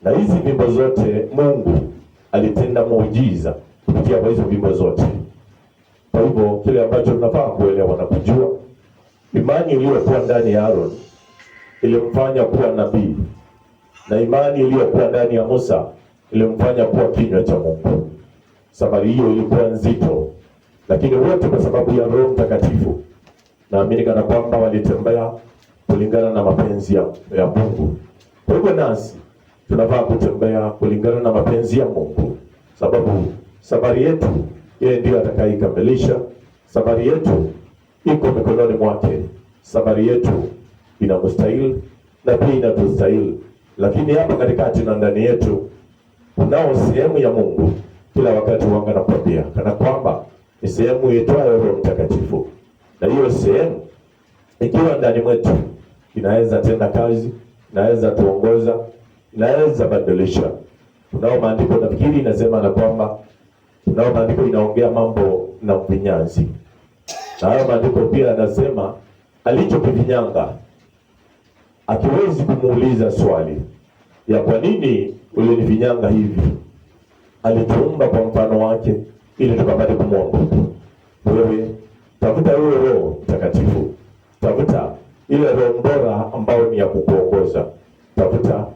na hizi vimbo zote Mungu alitenda muujiza kupitia kwa hizo vimbo zote. Kwa hivyo kile ambacho tunafaa kuelewa na kujua, imani iliyokuwa ndani ya Aaron ilimfanya kuwa nabii, na imani iliyokuwa ndani ya Musa ilimfanya kuwa kinywa cha Mungu. Safari hiyo ilikuwa nzito, lakini wote kwa sababu ya Roho Mtakatifu, naamini kana kwamba walitembea kulingana na mapenzi ya Mungu. Kwa hivyo nasi tunafaa kutembea kulingana na mapenzi ya Mungu, sababu safari yetu yeye ndiye atakayekamilisha. Safari yetu iko mikononi mwake. Safari yetu inamstahili na pia inatustahili, lakini hapa katikati na ndani yetu kunao sehemu ya Mungu. Kila wakati wanga nakwambia kana kwamba ni sehemu itwayo Roho Mtakatifu, na hiyo sehemu ikiwa ndani mwetu inaweza tenda kazi, inaweza tuongoza, inaweza badilisha. Kunao maandiko nafikiri inasema na kwamba kunao maandiko inaongea mambo na mfinyanzi, na hayo maandiko pia yanasema alichokifinyanga akiwezi kumuuliza swali ya kwa nini ulinifinyanga hivi. Alituumba kwa mfano wake ili tukapate kumwabudu. Wewe tafuta yule Roho Mtakatifu, tafuta ile roho bora ambayo ni ya kukuongoza, tafuta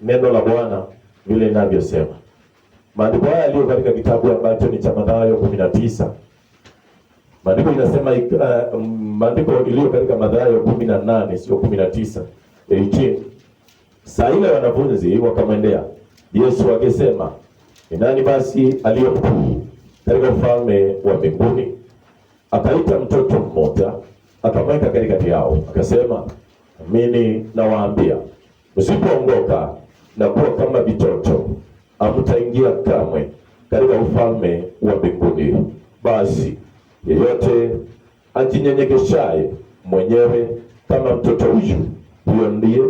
neno la Bwana vile linavyosema. Maandiko haya yaliyo katika kitabu ambacho ni cha Mathayo 19. Maandiko inasema maandiko iliyo katika Mathayo 18 sio 19. Saa ile wanafunzi wakamwendea Yesu akisema, ni nani basi aliye mkuu katika ufalme wa mbinguni? Akaita mtoto mmoja akamweka katikati yao, akasema, amini nawaambia, msipoongoka na kuwa kama vitoto, hamtaingia kamwe katika ufalme wa mbinguni. Basi yeyote ajinyenyekeshaye mwenyewe kama mtoto huyo ndiye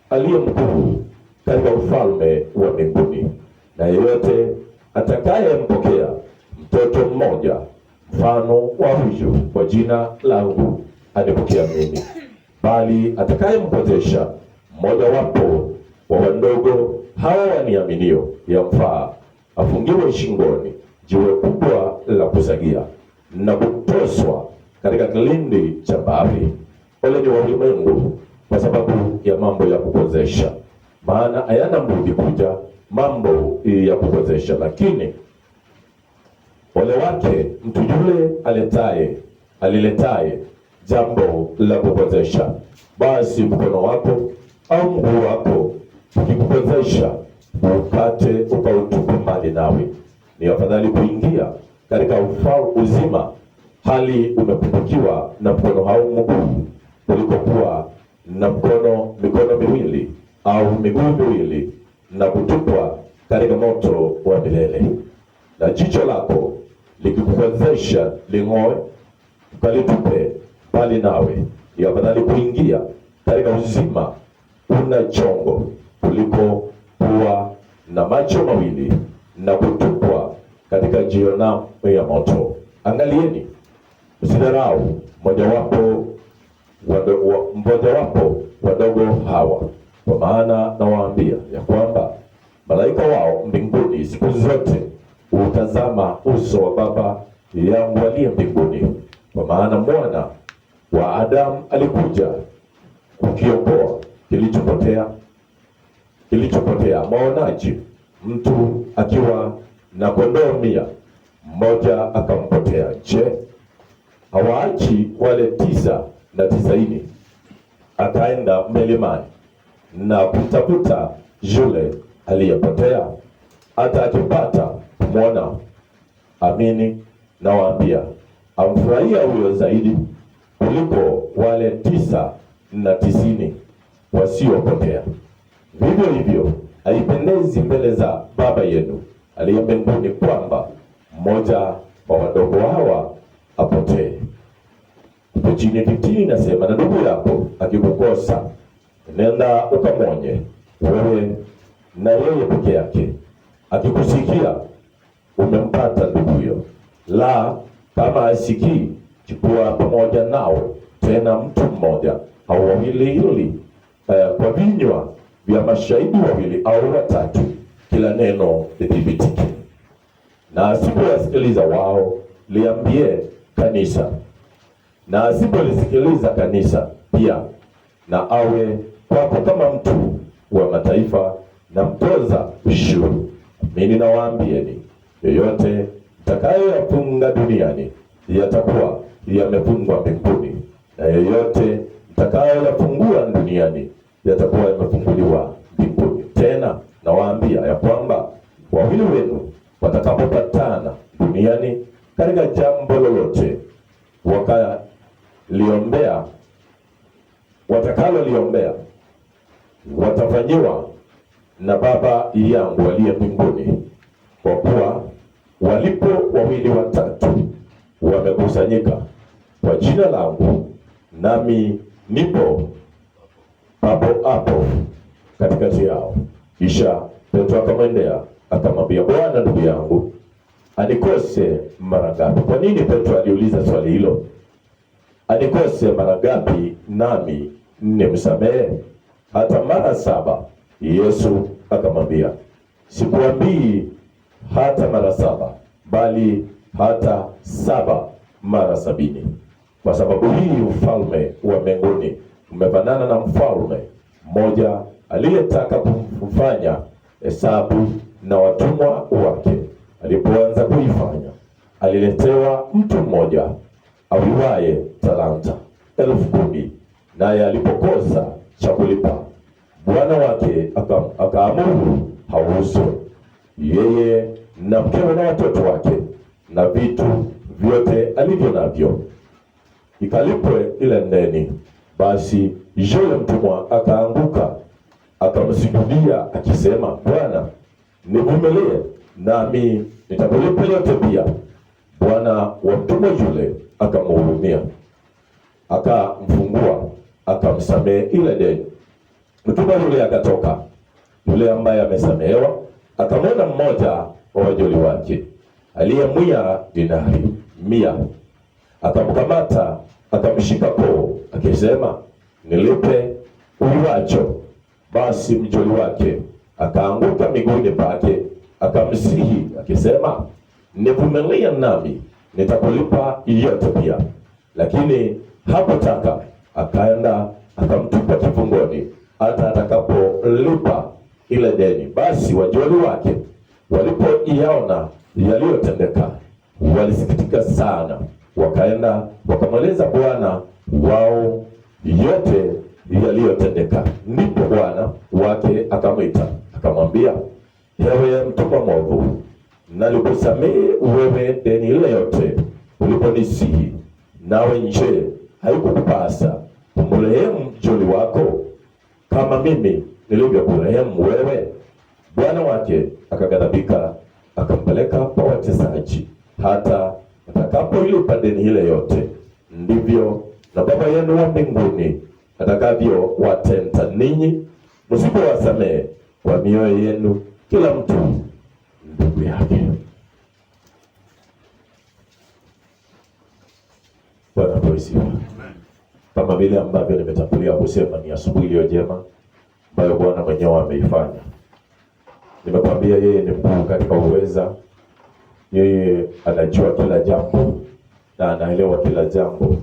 aliye mkuu katika ufalme wa mbinguni. Na yeyote atakayempokea mtoto mmoja mfano wa huyu kwa jina langu anipokea mimi, bali atakayempotesha mmoja wapo wa wadogo hawa waniaminio, yamfaa afungiwe shingoni jiwe kubwa la kusagia na kutoswa katika kilindi cha bahari. Ole ni wa ulimwengu kwa sababu ya mambo ya kukozesha, maana hayana budi kuja mambo ya kukozesha, lakini ole wake mtu yule aliletaye jambo la kukozesha. Basi mkono wako au mguu wako ukikukozesha, ukate ukautupe mbali nawe. Ni afadhali kuingia katika uzima hali umepungukiwa na mkono au mguu, kuliko kuwa na mikono miwili au miguu miwili na kutupwa katika moto wa milele. Na jicho lako likikukozesha ling'oe, ukalitupe mbali nawe. Ni afadhali kuingia katika uzima una chongo kuliko kuwa na macho mawili na kutupwa katika jehanamu ya moto. Angalieni, msidharau mmojawapo wadogo hawa, kwa maana nawaambia ya kwamba malaika wao mbinguni siku zote utazama uso wa Baba yangu aliye mbinguni. Kwa maana Mwana wa Adamu alikuja kukiokoa kilichopotea. Mwaonaje mtu akiwa na kondoo 100, mmoja akampotea? Je, hawaachi wale 99 akaenda milimani na kutafuta yule aliyepotea, hata akipata kumwona? Amini nawaambia, amfurahia huyo zaidi kuliko wale 99 wasiopotea. Vivyo hivyo haipendezi mbele za Baba yenu aliye mbinguni kwamba mmoja wa wadogo hawa apotee. Chini titini nasema, na ndugu yako akikukosa, nenda ukamwonye wewe na yeye peke yake. Akikusikia, umempata nduguyo. La, kama asikii, chukua pamoja nawe tena mtu mmoja au wawili, ili kwa vinywa vya mashahidi wawili au watatu, kila neno lithibitike. Na asipowasikiliza wao, liambie kanisa. Na asipolisikiliza kanisa pia, na awe kwako kama mtu wa mataifa na mtoza ushuru. Mimi nawaambieni, yoyote mtakayoyafunga duniani yatakuwa yamefungwa mbinguni, na yoyote mtakayoyafungua duniani yatakuwa yamefunguliwa mbinguni. Tena nawaambia ya kwamba wawili wenu watakapopatana duniani katika jambo lolote, watakaloliombea watafanyiwa na Baba yangu aliye mbinguni. Kwa kuwa walipo wawili watatu wamekusanyika kwa jina langu, nami nipo papo hapo katikati yao. Kisha Petro akamwendea akamwambia, Bwana, ndugu yangu anikose mara ngapi? Kwa nini Petro aliuliza swali hilo? Anikose mara ngapi nami nimsamehe? Hata mara 7. Yesu akamwambia, sikuambii hata mara 7, bali hata 7 mara 70. Kwa sababu hii ufalme wa mbinguni umefanana na mfalme mmoja aliyetaka kumfanya hesabu na watumwa wake. Alipoanza kuifanya, aliletewa mtu mmoja awiwaye talanta 10,000, naye alipokosa cha kulipa, bwana wake akaamuru hauzwe, yeye na mkewe na watoto wake na vitu vyote alivyo navyo, ikalipwe ile deni. Basi yule mtumwa akaanguka akamsujudia akisema, Bwana, nivumilie, nami nitakulipa yote pia. Bwana wa mtumwa yule akamhurumia, akamfungua, akamsamehe ile deni. Mtumwa yule akatoka, yule ambaye amesamehewa akamwona mmoja wa wajoli wake aliyemwia dinari 100, akamkamata, akamshika koo akisema, nilipe uliwacho. Basi mjoli wake akaanguka miguuni pake, akamsihi akisema, nivumilia, nami nitakulipa yote pia. Lakini hakutaka, akaenda akamtupa kifungoni hata atakapolipa ile deni. Basi wajoli wake walipoiona yaliyotendeka, walisikitika sana, wakaenda wakamweleza bwana wao yote yaliyotendeka. Ndipo bwana wake akamwita akamwambia, ewe mtumwa mwovu, nalikusamehe wewe deni ile yote uliponisihi. Nawe je, haikukupasa kumrehemu mjoli wako kama mimi nilivyokurehemu wewe? Bwana wake akaghadhabika, akampeleka kwa watesaji hata atakapolipa deni ile yote. Ndivyo na Baba yenu wa mbinguni atakavyo watenda ninyi, msipowasamehe kwa mioyo yenu kila mtu ndugu yake. Bwana asifiwe. Kama vile ambavyo nimetangulia kusema, ni asubuhi iliyo njema ambayo Bwana mwenyewe ameifanya. Nimekwambia yeye ni mkuu katika uweza. Yeye anajua kila jambo na anaelewa kila jambo.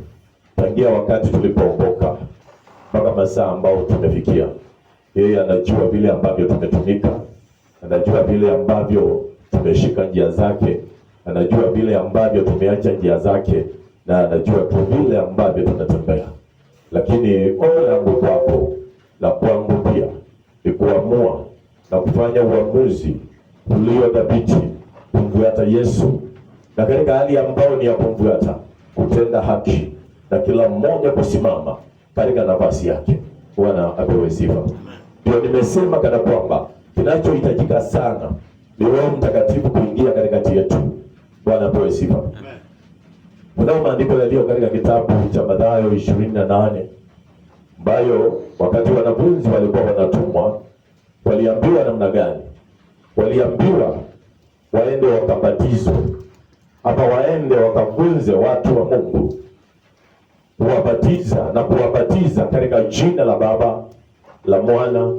Tangia wakati tulipookoka mpaka masaa ambao tumefikia, yeye anajua vile ambavyo tumetumika, anajua vile ambavyo tumeshika njia zake, anajua vile ambavyo tumeacha njia zake, na anajua tu vile ambavyo tunatembea. Lakini ombi langu kwako na kwangu pia ni kuamua na kufanya uamuzi ulio dhabiti kumfuata Yesu, na katika hali ambayo ni ya kumfuata, kutenda haki na kila mmoja kusimama katika nafasi yake. Bwana apewe sifa. Ndio nimesema kana kwamba kinachohitajika sana ni Roho Mtakatifu kuingia katikati yetu. Bwana apewe sifa. Kuna maandiko yaliyo katika kitabu cha Mathayo 28 ambayo wakati wanafunzi walikuwa wanatumwa, waliambiwa namna gani? Waliambiwa waende wakabatizwe, hapa waende wakafunze watu wa Mungu, kuwabatiza katika jina la Baba, la Mwana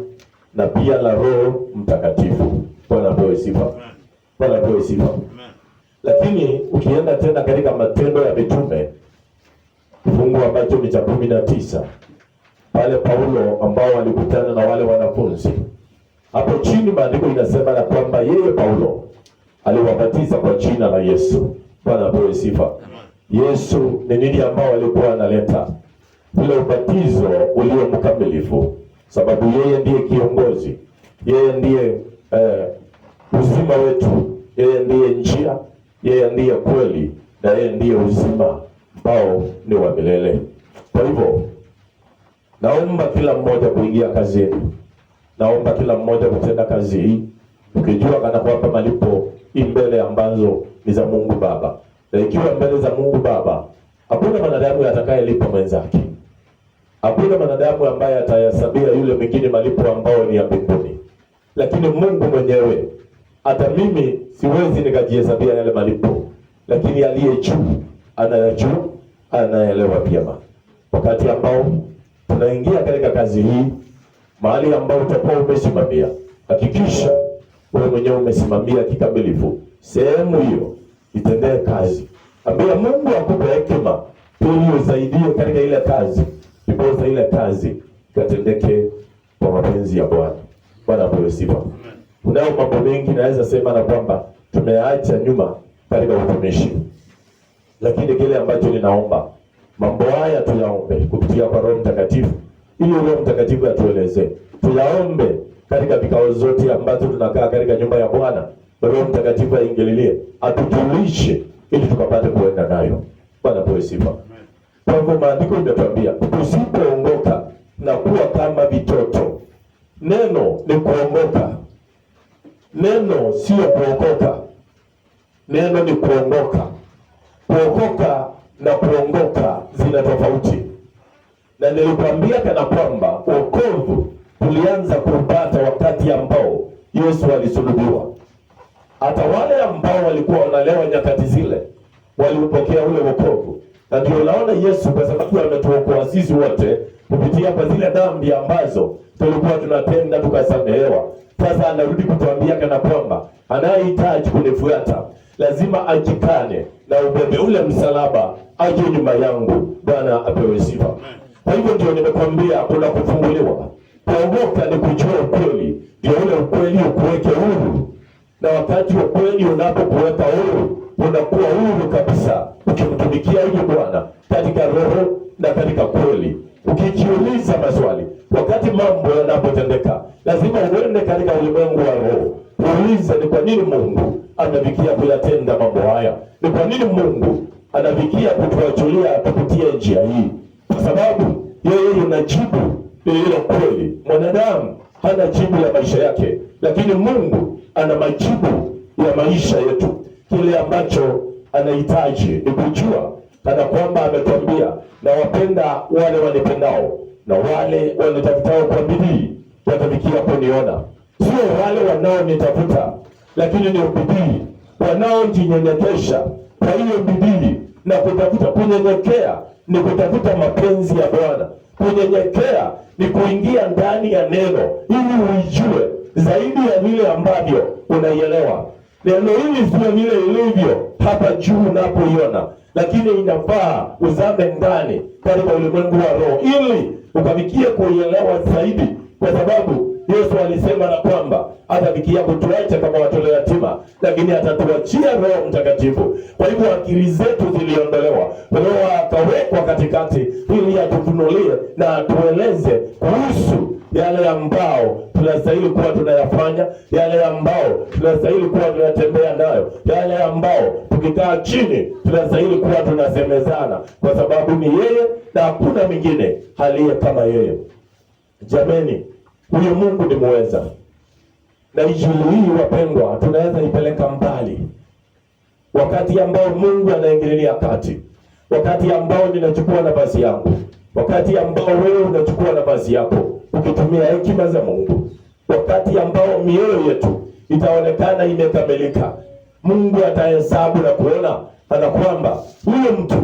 na pia la Roho Mtakatifu. Bwana apewe sifa. Bwana apewe sifa. Lakini ukienda tena katika Matendo ya Mitume kifungu ambacho ni cha 19, pale Paulo ambao walikutana na wale wanafunzi, hapo chini maandiko inasema ya kwamba yeye Paulo aliwabatiza kwa jina la Yesu. Bwana apewe sifa. Yesu ni nini ambao alikuwa analeta? Ule ubatizo ulio mkamilifu, sababu yeye ndiye kiongozi, yeye ndiye uzima wetu, yeye ndiye njia, yeye ndiye kweli, na yeye ndiye uzima ambao ni wa milele. Kwa hivyo naomba kila mmoja kuingia kazini, naomba kila mmoja kutenda kazi hii ukijua kana kwamba malipo mbele ambazo ni za Mungu Baba. Na ikiwa mbele za Mungu Baba, hakuna mwanadamu atakayelipa mwenzake. Hakuna mwanadamu ambaye atayasabia yule mwingine malipo ambao ni ya mbinguni. Lakini Mungu mwenyewe, hata mimi siwezi nikajihesabia yale malipo, lakini aliye juu anayajua, anaelewa vyema. Wakati ambao tunaingia katika kazi hii, mahali ambao utakuwa umesimamia, hakikisha wewe mwenyewe umesimamia kikamilifu sehemu hiyo, itendee kazi. Ambia Mungu akupe hekima ili usaidie katika ile kazi, ndipo ile kazi ikatendeke kwa mapenzi ya Bwana. Bwana apewe sifa. Kunao mambo mengi naweza sema na kwamba tumeacha nyuma katika utumishi, lakini kile ambacho ninaomba, mambo haya tuyaombe kupitia kwa Roho Mtakatifu, ili Roho Mtakatifu atueleze. Tuyaombe katika vikao zote ambazo tunakaa katika nyumba ya Bwana. Roho Mtakatifu aingililie, atujulishe ili tukapate kuenda nayo. Bwana apewe sifa. Kwa hivyo maandiko yanatuambia tusipoongoka na kuwa kama vitoto. Neno ni kuongoka. Neno sio kuokoka. Neno ni kuongoka. Kuokoka na kuongoka zina tofauti. Na nilikwambia kana kwamba wokovu tulianza kupata wakati ambao Yesu alisulubiwa. Hata wale ambao walikuwa wanalewa nyakati zile waliupokea ule wokovu. Na ndio naona Yesu, kwa sababu ametuokoa sisi wote kupitia kwa zile dhambi ambazo tulikuwa tunatenda tukasamehewa, sasa anarudi kutuambia kana kwamba anayehitaji kunifuata lazima ajikane na ubebe ule msalaba, aje nyuma yangu. Bwana apewe sifa. Kwa hivyo ndio nimekwambia kuna kufunguliwa. Kuongoka ni kujua ukweli, ndio ule ukweli ukuweke huru. Na wakati ukweli unapokuweka huru, unakuwa huru kabisa, ukimtumikia yule Bwana katika roho na katika kweli. Ukijiuliza maswali wakati mambo yanapotendeka, lazima uende katika ulimwengu wa roho. Uulize, ni kwa nini Mungu anafikia kuyatenda mambo haya? Ni kwa nini Mungu anafikia kutuachilia tupitie njia hii? Kwa sababu yeye yunajibu ile kweli. Mwanadamu hana jibu ya maisha yake, lakini Mungu ana majibu ya maisha yetu. Kile ambacho anahitaji ni kujua kana kwamba ametuambia, na wapenda wale wanipendao, na wale wanitafutao kwa bidii watafikia kuniona. Sio wale wanaonitafuta, lakini ni bidii, wanaojinyenyekesha kwa hiyo bidii na kutafuta. Kunyenyekea ni kutafuta mapenzi ya Bwana. Kunyenyekea ni kuingia ndani ya neno ili uijue zaidi ya vile ambavyo unaielewa. Neno hili sio vile ilivyo hapa juu unapoiona, lakini inafaa uzame ndani katika ulimwengu wa roho ili ukafikie kuielewa zaidi, kwa sababu Yesu alisema na kwamba atafikia kutuacha kama watoto yatima, lakini atatuachia Roho Mtakatifu. Kwa hivyo akili zetu ziliondolewa, Roho akawekwa katikati ili atufunulie na atueleze kuhusu yale ambao tunastahili kuwa tunayafanya, yale ambao tunastahili kuwa tunatembea nayo, yale ambao tukikaa chini tunastahili kuwa tunasemezana, kwa sababu ni yeye na hakuna mwingine aliye kama yeye. Jameni, huyu Mungu ni muweza. Na injili hii wapendwa, tunaweza ipeleka mbali. Wakati ambao Mungu anaingilia kati, wakati ambao ninachukua nafasi yangu, wakati ambao wewe unachukua nafasi yako ukitumia hekima za Mungu, wakati ambao mioyo yetu itaonekana imekamilika, Mungu atahesabu na kuona ana kwamba huyo mtu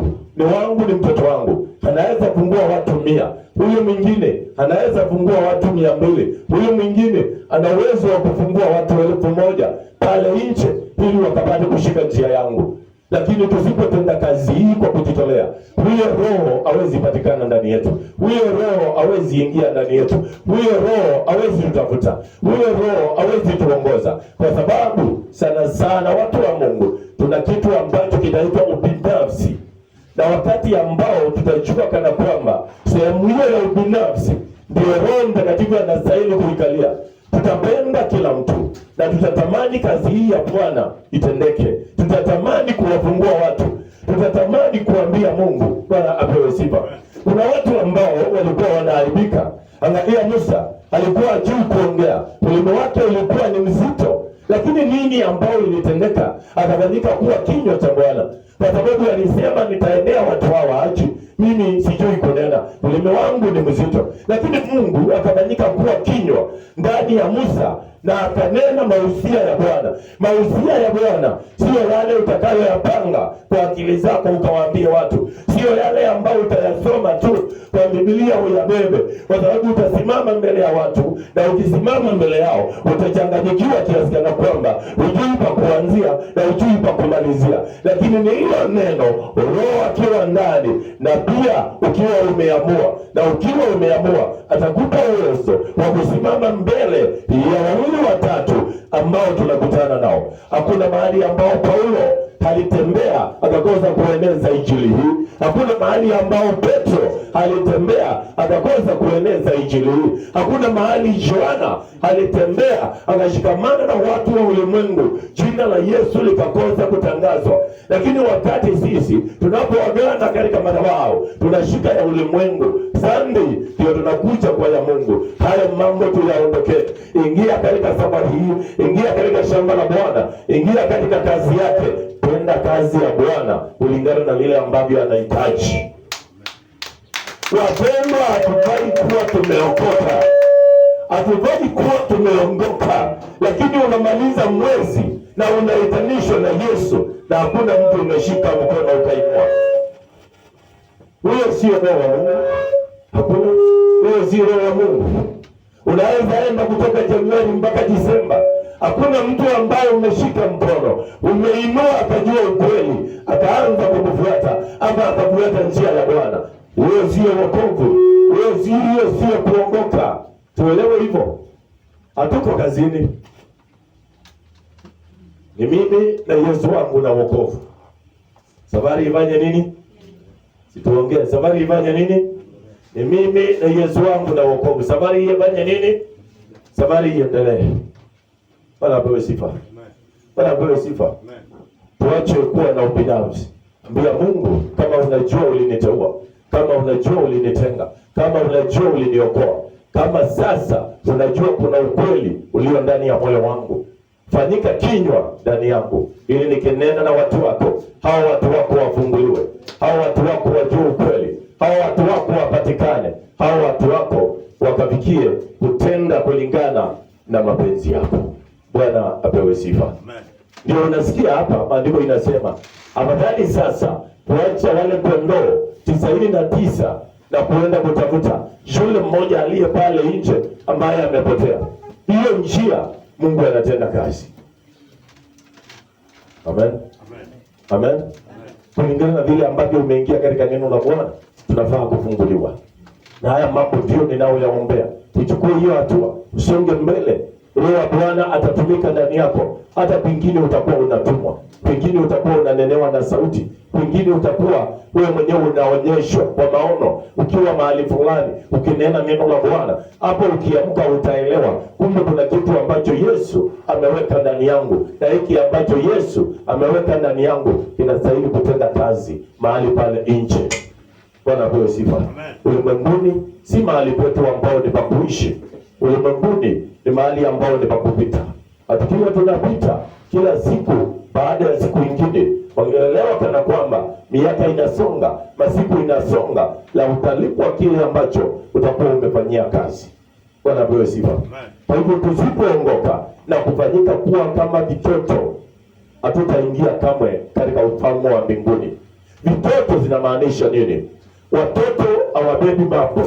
ni wangu, ni mtoto wangu, anaweza fungua watu 100. Huyu mwingine anaweza fungua watu 200. Huyu mwingine ana uwezo wa kufungua watu 1000 pale nje, ili wakapate kushika njia yangu. Lakini tusipotenda kazi hii kwa kujitolea, huyo roho hawezi patikana ndani yetu, huyo roho hawezi ingia ndani yetu, huyo roho hawezi tutafuta, huyo roho hawezi tuongoza, kwa sababu sana sana watu wa Mungu tuna kitu ambacho kinaitwa ubinafsi. Na wakati ambao tutachukua kana kwamba sehemu hiyo ya ubinafsi ndio Roho Mtakatifu anastahili kuikalia, tutapenda kila mtu na tutatamani kazi hii ya Bwana itendeke. Tutatamani kuwafungua watu, tutatamani kuambia Mungu Bwana apewe sifa. Kuna watu ambao walikuwa wanaaibika. Angalia Musa, alikuwa hajui kuongea, ulimi wake ulikuwa ni mzito, lakini nini ambao ilitendeka? Akafanyika kuwa kinywa cha Bwana, kwa sababu alisema nitaendea watu hawa aje, mimi sijui kunena, ulimi wangu ni mzito. Lakini Mungu akafanyika kuwa kinywa ndani ya Musa na akanena mausia ya Bwana. Mausia ya Bwana sio yale utakayoyapanga kwa akili zako ukawaambie watu, sio yale ambayo utayasoma tu kwa Biblia uyabebe, kwa sababu utasimama mbele ya watu, na ukisimama mbele yao utachanganyikiwa kiasi kana kwamba hujui pa kuanzia na hujui pa kumalizia. Lakini ni hilo neno, Roho akiwa ndani na pia ukiwa umeamua, na ukiwa umeamua atakupa uwezo wa kusimama mbele ya wawili watatu ambao tunakutana nao. Hakuna mahali ambao Paulo alitembea akakosa kueneza injili hii. Hakuna mahali ambao Petro alitembea akakosa kueneza injili hii. Hakuna mahali Yohana alitembea akashikamana na watu wa ulimwengu, jina la Yesu likakosa kutangazwa. Lakini wakati sisi tunapoagana katika madhabahu, tunashika ya ulimwengu, Sunday ndio tunakuja kwa ya Mungu. Hayo mambo tuyaondoke. Ingia katika safari hii, ingia katika shamba la Bwana, ingia katika kazi yake. Tenda kazi ya Bwana kulingana na vile ambavyo anahitaji. Wapendwa, hatufai kuwa tumeokoka, hatufai kuwa tumeongoka, lakini unamaliza mwezi na unaitanishwa na Yesu na hakuna mtu umeshika mkono ukainua. Huyo sio roho wa Mungu. Hakuna. Huyo sio roho wa Mungu. Unaweza enda kutoka Januari mpaka Disemba, hakuna mtu ambaye umeshika mkono, umeinua akajua ukweli, akaanza kukufuata ama akafuata njia ya Bwana. Huyo sio wokovu. Huyo sio kuongoka. Tuelewe hivyo. Hatuko kazini. Ni mimi na Yesu wangu na wokovu. Safari ifanye nini? Situongea. Safari ifanye nini? Ni mimi na Yesu wangu na wokovu. Safari ifanye nini? Safari iendelee. Bwana apewe sifa. Bwana apewe sifa. Tuache kuwa na ubinafsi. Ambia Mungu, kama unajua uliniteua, kama unajua ulinitenga, kama unajua uliniokoa, kama sasa unajua kuna ukweli ulio ndani ya moyo wangu, fanyika kinywa ndani yangu, ili nikinena na watu wako, hao watu wako wafunguliwe, hao watu wako wajue ukweli, hao watu wako wapatikane, hao watu wako wakafikie kutenda kulingana na mapenzi yako. Bwana apewe sifa. Ndio unasikia hapa maandiko inasema, afadhali sasa kuacha wale kondoo 99 na kuenda kutafuta yule mmoja aliye pale nje ambaye amepotea. Hiyo njia Mungu anatenda kazi. Amen. Amen. Kulingana na vile ambavyo umeingia katika neno la Bwana, tunafaa kufunguliwa. Na haya mambo ndio ninaoyaombea. Tuchukue hiyo hatua, usonge mbele. Roho wa Bwana atatumika ndani yako. Hata pengine utakuwa unatumwa, pengine utakuwa unanenewa na sauti, pengine utakuwa wewe mwenyewe unaonyeshwa kwa maono ukiwa mahali fulani ukinena neno la Bwana. Hapo ukiamka utaelewa kumbe kuna kitu ambacho Yesu ameweka ndani yangu, na hiki ambacho Yesu ameweka ndani yangu kinastahili kutenda kazi mahali pale nje. Bwana apewe sifa. Ulimwenguni si mahali petu ambao ni pa kuishi. Ulimwenguni ni mahali ambao ni pa kupita. Hatukiwa tunapita kila siku baada ya siku nyingine, wakielewa kana kwamba miaka inasonga, masiku inasonga, la utalipwa kile ambacho utakuwa umefanyia kazi. Bwana apewe sifa. Kwa hivyo tusipoongoka na kufanyika kuwa kama vitoto, hatutaingia kamwe katika ufalme wa mbinguni. Vitoto zinamaanisha nini? Watoto hawabebi mambo.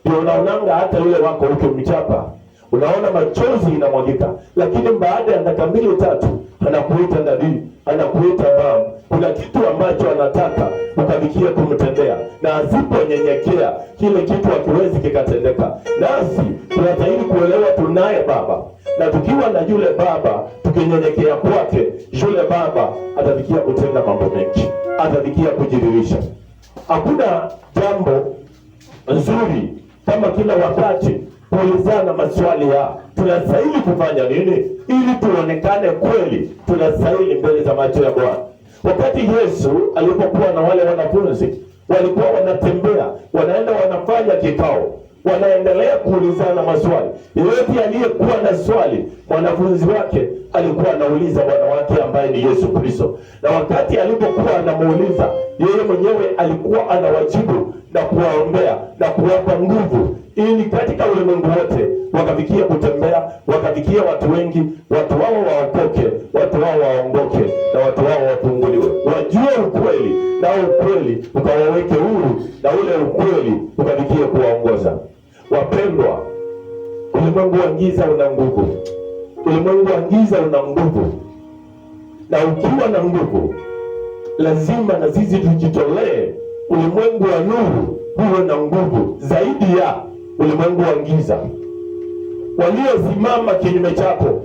Ndio unaonanga hata yule wako ukimchapa, unaona machozi inamwagika, lakini baada ya dakika 2-3 anakuita ndani, anakuita mama. Kuna kitu ambacho anataka ukavikia kumtendea, na asiponyenyekea kile kitu hakiwezi kikatendeka. Nasi tunastahili kuelewa tunaye baba, na tukiwa na yule baba, tukinyenyekea kwake, yule baba atafikia kutenda mambo mengi, atafikia kujidirisha. Hakuna jambo nzuri kama kila wakati kuulizana maswali ya tunastahili kufanya nini ili tuonekane kweli tunastahili mbele za macho ya Bwana. Wakati Yesu alipokuwa na wale wanafunzi, walikuwa wanatembea, wanaenda wanafanya kikao, wanaendelea kuulizana maswali. Yeyote aliyekuwa na swali, mwanafunzi wake alikuwa anauliza Bwana wake ambaye ni Yesu Kristo. Na wakati alipokuwa anamuuliza, yeye mwenyewe alikuwa anawajibu na kuwaombea na kuwapa nguvu, ili katika ulimwengu wote wakafikia kutembea, wakafikia watu wengi, watu wao waokoke, watu wao waongoke, na watu wao wafunguliwe, wajue ukweli, na ukweli ukawaweke huru, na ule ukweli ukafikia kuwaongoza. Wapendwa, ulimwengu wa giza una nguvu. Ulimwengu wa giza una nguvu, na ukiwa na nguvu, lazima na sisi tujitolee ulimwengu wa nuru huwe na nguvu zaidi ya ulimwengu wa giza. Waliosimama kinyume chako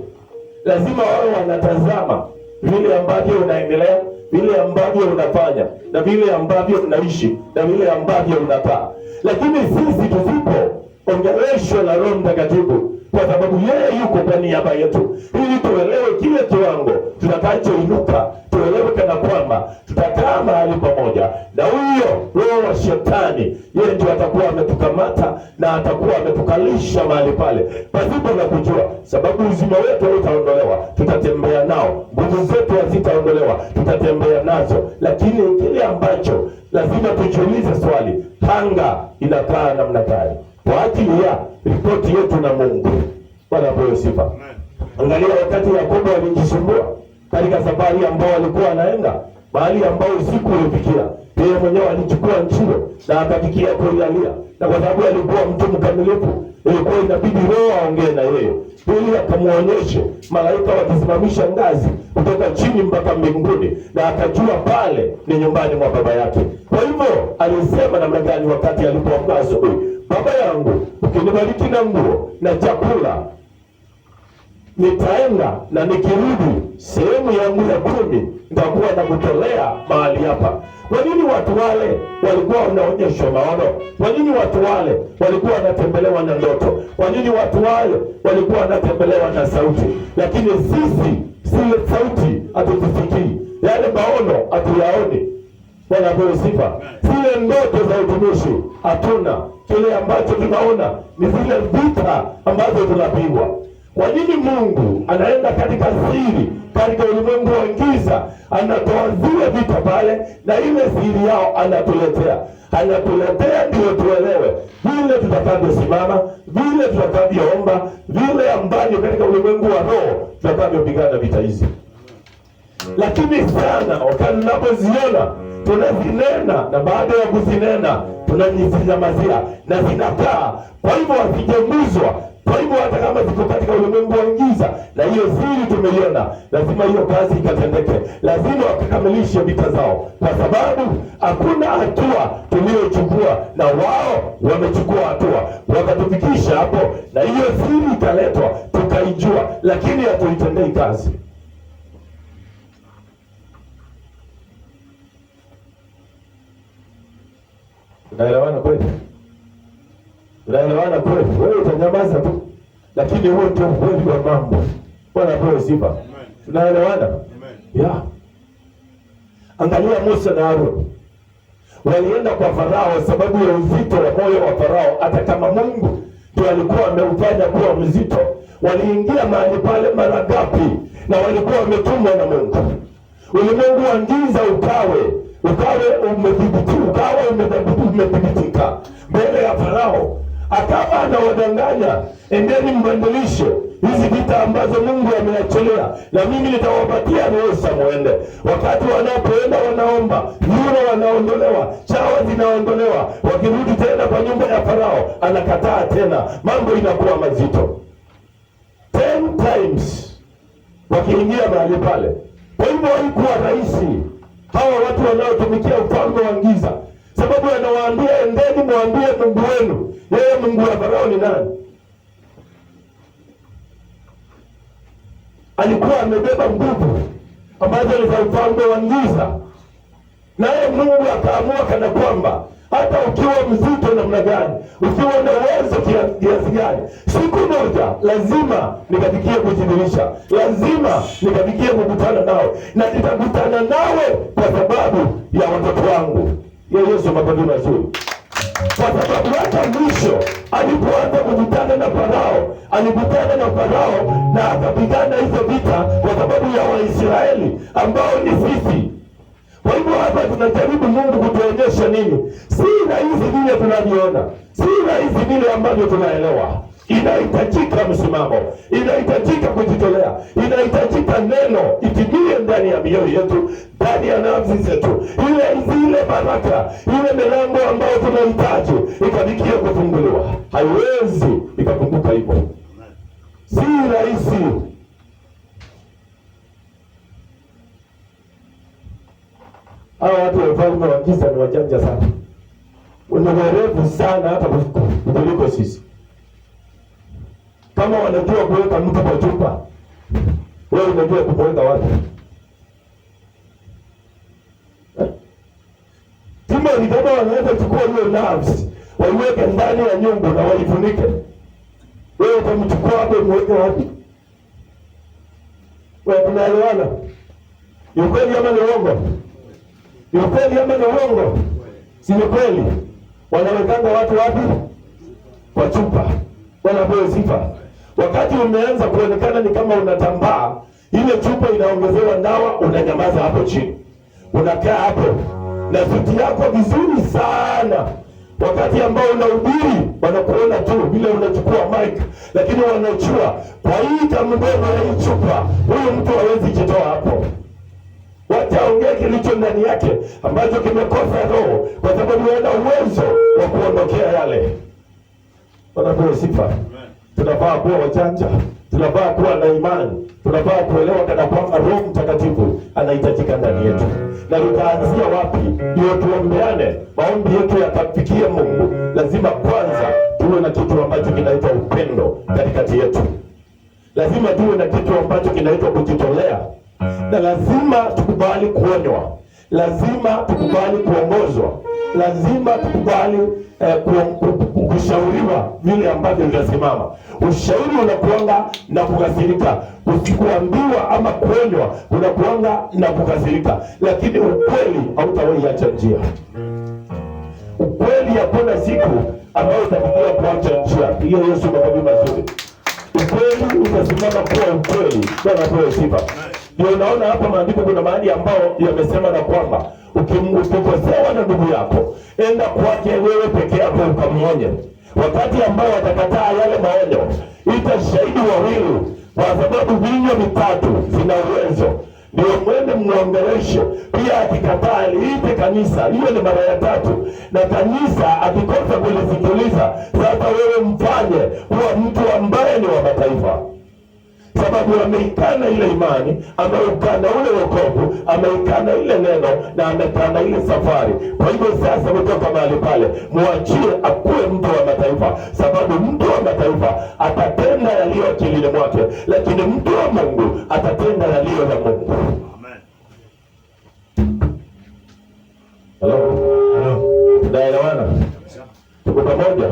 lazima wawe wanatazama vile ambavyo unaendelea, vile ambavyo unafanya, na vile ambavyo unaishi, na vile ambavyo unakaa. Lakini sisi tusipoongeleshwa na Roho Mtakatifu, kwa sababu yeye yuko kwa niaba yetu, ili tuelewe kile kiwango tutakachoinuka, tuelewe kana kwamba tutakaa mahali pamoja na huyo roho wa shetani. Yeye ndio atakuwa ametukamata na atakuwa ametukalisha mahali pale pasipo na kujua, sababu uzima wetu hautaondolewa, tutatembea nao. Nguvu zetu hazitaondolewa, tutatembea nazo. Lakini kile ambacho lazima tujiulize swali, anga inakaa namna gani kwa ajili ya ripoti yetu na Mungu. Bwana apewe sifa. Angalia wakati Yakobo alijisumbua katika safari ambao alikuwa anaenda, mahali ambao usiku ulifikia, yeye mwenyewe alichukua nchio na akafikia kuilalia, na kwa sababu alikuwa mtu mkamilifu, ilikuwa inabidi Roho aongee na yeye ili akamuonyeshe malaika wakisimamisha ngazi kutoka chini mpaka mbinguni, na akajua pale ni nyumbani mwa baba yake. Kwa hivyo alisema namna gani wakati alipoamka asubuhi? Baba yangu, ukinibariki na nguo na chakula, nitaenda na nikirudi sehemu yangu ya 10 nitakuwa na kutolea mahali hapa. Kwa nini watu wale walikuwa wanaonyeshwa maono? Kwa nini watu wale walikuwa wanatembelewa na ndoto? Kwa nini watu wale walikuwa wanatembelewa na sauti? Lakini sisi zile sauti hatuzisikii, yale maono hatuyaoni. Bwana apewe sifa. Zile ndoto za utumishi hatuna. Kile ambacho tunaona ni zile vita ambazo tunapigwa. Kwa nini Mungu anaenda katika siri, katika ulimwengu wa giza, anatoa zile vita pale, na ile siri yao anatuletea ndio tuelewe vile tutakavyosimama, vile tutakavyoomba, vile ambavyo katika ulimwengu wa roho tutakavyopigana vita hizi. Lakini sana wakati tunapoziona tunazinena, na baada ya kuzinena tunanyamazia na zinakaa. Kwa hivyo wasijenguzwa. Kwa hivyo hata kama ziko katika ulimwengu wa giza na hiyo siri tumeiona, lazima hiyo kazi ikatendeke, lazima wakakamilishe vita zao, kwa sababu hakuna hatua tuliochukua na wao wamechukua hatua wakatufikisha hapo, na hiyo siri ikaletwa tukaijua, lakini hatuitendei kazi. Tunaelewana kweli? Tunaelewana kweli? Wewe utanyamaza tu, lakini huo ndio ukweli wa mambo. Bwana apewe sifa. Tunaelewana? Yeah. Angalia Musa na Aaron. Walienda kwa Farao sababu ya uzito wa moyo wa Farao, hata kama Mungu ndio alikuwa ameufanya kuwa mzito. Waliingia mahali pale mara ngapi, na walikuwa wametumwa na Mungu. Ulimwengu wa giza ukawe umedhibitika mbele ya Farao. Akawa anawadanganya, endeni mbadilishe hizi vita ambazo Mungu ameachilia, na mimi nitawapatia ruhusa muende. Wakati wanapoenda wanaomba, vyura wanaondolewa, chawa zinaondolewa. Wakirudi tena kwa nyumba ya Farao, anakataa tena, mambo inakuwa mazito 10 times wakiingia mahali pale. Kwa hivyo haikuwa rahisi hawa watu wanaotumikia ufalme wa giza, sababu anawaambia endeni mwambie Mungu wenu. Yeye Mungu wa Farao ni nani? Alikuwa amebeba nguvu ambazo ni za ufalme wa giza, naye Mungu akaamua kana kwamba hata ukiwa mzito namna gani, ukiwa na uwezo kiasi gani, siku moja lazima nikafikie kujidhihirisha, lazima nikafikie kukutana nawe, na nitakutana nawe kwa sababu ya watoto wangu. Yesu mapato mazuri. Kwa sababu hata mwisho alipoanza kukutana na Farao, alikutana na Farao na akapigana hizo vita kwa sababu ya Waisraeli ambao ni sisi. Kwa hivyo hapa tunajaribu Mungu kutuonyesha nini? Si rahisi vile tunavyoona, si rahisi vile ambavyo tunaelewa. Inahitajika msimamo, inahitajika kujitolea, inahitajika neno itimie ndani ya mioyo yetu, ndani ya nafsi zetu, ile baraka, ile milango ambayo tunahitaji ikafikie kufunguliwa. Haiwezi ikafunguka hivyo, si rahisi. Hawa watu wa ufalme wa giza ni wajanja sana, ni werevu sana, hata kuliko sisi. Kama wanajua kuweka mtu kwa chupa, wewe unajua kumweka wapi? Ni kama wanaweza chukua hiyo nerves waiweke ndani ya nyumba na waifunike, wewe utamchukua hapo umweke wapi? Wewe tunaelewana? Ni kweli ama ni uongo? Ni kweli ama ni uongo? Si ni kweli? Wanawekanga watu wapi? Kwa chupa. Wanapewa sifa. Wakati umeanza kuonekana ni kama unatambaa, ile chupa inaongezewa dawa, unanyamaza hapo chini, unakaa hapo na suti yako vizuri sana. Wakati ambao unahubiri wanakuona tu vile unachukua mic, lakini wanajua kwa hii kamdomo ya hii chupa huyu mtu hawezi jitoa hapo. Wataongea kilicho ndani yake ambacho kimekosa roho, kwa sababu yana uwezo wa kuondokea yale. Wanapewa sifa. Tunafaa kuwa wajanja, tunafaa kuwa na imani, tunafaa kuelewa kana kwamba Roho Mtakatifu anahitajika ndani yetu. Na tutaanzia wapi? Ndio tuombeane, maombi yetu yakafikie Mungu. Lazima kwanza tuwe na kitu ambacho kinaitwa upendo katikati yetu. Lazima tuwe na kitu ambacho kinaitwa kujitolea, na lazima tukubali kuonywa, lazima tukubali kuongozwa, lazima tukubali kushauriwa vile ambavyo vinasimama. Ushauri unakuanga na kukasirika, usikuambiwa ama kuonywa unakuanga na kukasirika, lakini ukweli hautawahi acha njia. Ukweli hakuna siku ambayo utafikia kuacha njia. Hiyo Yesu mababu mazuri. Ukweli utasimama kuwa ukweli. Bwana apewe sifa. Ndio unaona hapa maandiko kuna mahali ambao yamesema na kwamba ukikosewa na ndugu yako, enda kwake wewe peke yako ukamwonye. Wakati ambao watakataa yale maonyo, ita shahidi wawili, kwa sababu vinywa vitatu vina uwezo. Ndio mwende muongeleshe. Pia akikataa liite kanisa, hiyo ni mara ya tatu. Na kanisa akikosa kulisikiliza, sasa wewe mfanye kuwa mtu ambaye ni wa mataifa, sababu ameikana ile imani, ameukana ule wokovu, ameikana ile neno, na amekana ile safari. Kwa hivyo sasa kutoka mahali pale muachie akuwe mtu wa mataifa, sababu mtu wa mataifa atatenda yaliyo akilini mwake, lakini mtu wa Mungu atatenda yaliyo ya Mungu. Amen. Hello. Tunaelewana? Tuko pamoja?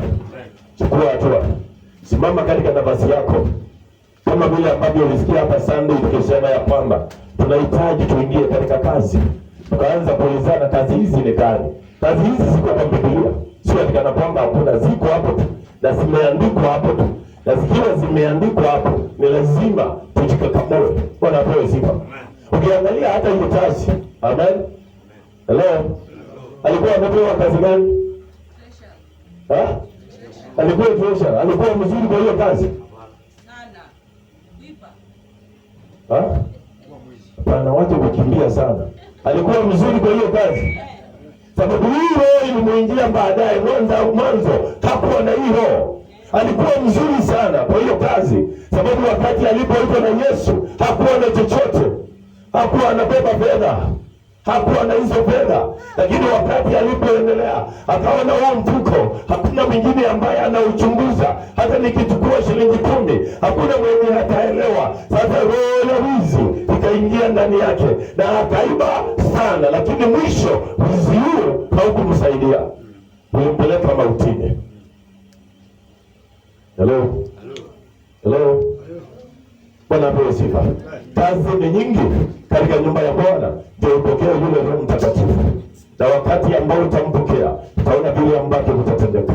Chukua hatua. Simama katika nafasi yako. Kama vile ambavyo ulisikia hapa Sunday tukisema ya kwamba tunahitaji tuingie katika kazi. Tukaanza kuulizana kazi hizi ni gani? Kazi hizi ziko kwa Biblia. Sio atikana kwamba hakuna, ziko hapo tu. Na zimeandikwa hapo tu. Na zikiwa zimeandikwa hapo, ni lazima tujikakamue. Bwana apewe sifa. Ukiangalia hata hiyo kazi. Amen. Hello. Alikuwa amepewa kazi gani? Alikuwa treasure, alikuwa mzuri kwa hiyo kazi sana. Vipa. Pana watu kukimbia sana. Alikuwa mzuri kwa hiyo kazi. Sababu hiyo ilimuingia baadaye. Mwanzo hakuwa na hiyo. Alikuwa mzuri sana kwa hiyo kazi. Sababu wakati alipoitwa na Yesu hakuwa na chochote. Hakuwa anabeba fedha. Hakuwa na hizo fedha, lakini wakati alipoendelea akaona huo mfuko, hakuna mwingine ambaye anauchunguza. Hata nikichukua shilingi 10 hakuna mwenye hataelewa. Sasa roho ya wizi ikaingia ndani yake na akaiba sana, lakini mwisho wizi huo haukumsaidia, ulimpeleka mautini. Hello. Bwana apewe sifa. Kazi ni nyingi katika nyumba ya Bwana, ndio upokee yule Roho Mtakatifu. Na wakati ambao utampokea, utaona vile ambavyo utatendeka.